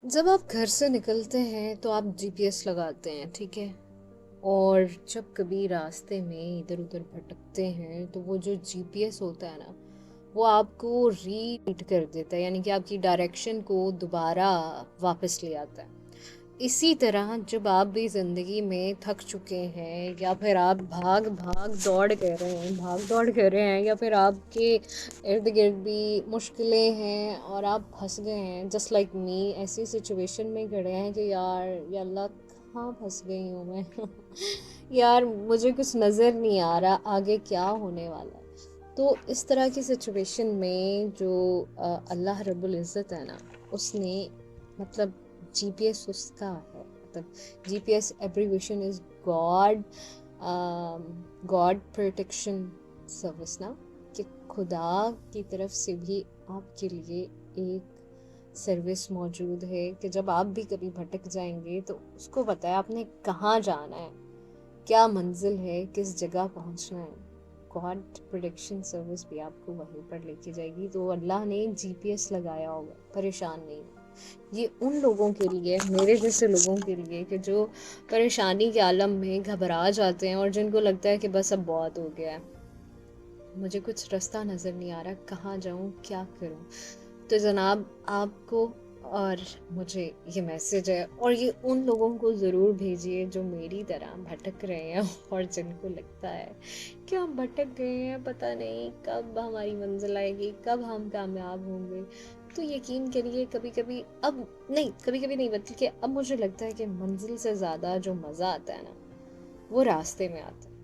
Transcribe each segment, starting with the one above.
जब आप घर से निकलते हैं तो आप जीपीएस लगाते हैं, ठीक है? और जब कभी रास्ते में इधर उधर भटकते हैं तो वो जो जीपीएस होता है ना, वो आपको रीड कर देता है, यानी कि आपकी डायरेक्शन को दोबारा वापस ले आता है। इसी तरह जब आप भी ज़िंदगी में थक चुके हैं, या फिर आप भाग दौड़ कर रहे हैं, या फिर आपके इर्द गिर्द भी मुश्किलें हैं और आप फंस गए हैं, जस्ट लाइक मी, ऐसी सिचुएशन में खड़े हैं कि यार या अल्लाह, कहाँ फंस गई हूँ मैं। यार मुझे कुछ नज़र नहीं आ रहा आगे क्या होने वाला है। तो इस तरह की सिचुएशन में जो अल्लाह रब्बुल इज़्ज़त है ना, उसने मतलब जीपीएस उसका है, मतलब GPS abbreviation is God, God protection service ना, कि खुदा की तरफ से भी आपके लिए एक सर्विस मौजूद है कि जब आप भी कभी भटक जाएंगे तो उसको पता है आपने कहाँ जाना है, क्या मंजिल है, किस जगह पहुंचना है। गॉड प्रोटेक्शन सर्विस भी आपको वहीं पर लेके जाएगी। तो अल्लाह ने जीपीएस लगाया होगा, परेशान नहीं हो। ये उन लोगों के लिए, मेरे जैसे लोगों के लिए, कि जो परेशानी के आलम में घबरा जाते हैं और जिनको लगता है कि बस अब बहुत हो गया है, मुझे कुछ रास्ता नज़र नहीं आ रहा, कहाँ जाऊँ, क्या करूँ। तो जनाब, आपको और मुझे ये मैसेज है, और ये उन लोगों को ज़रूर भेजिए जो मेरी तरह भटक रहे हैं और जिनको लगता है कि हम भटक गए हैं, पता नहीं कब हमारी मंजिल आएगी, कब हम कामयाब होंगे। तो यकीन करिए, कभी कभी, अब नहीं, कभी कभी नहीं, बल्कि अब मुझे लगता है कि मंजिल से ज़्यादा जो मज़ा आता है ना, वो रास्ते में आता है।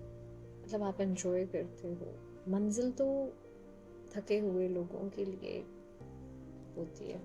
मतलब आप एंजॉय करते हो। मंजिल तो थके हुए लोगों के लिए होती है।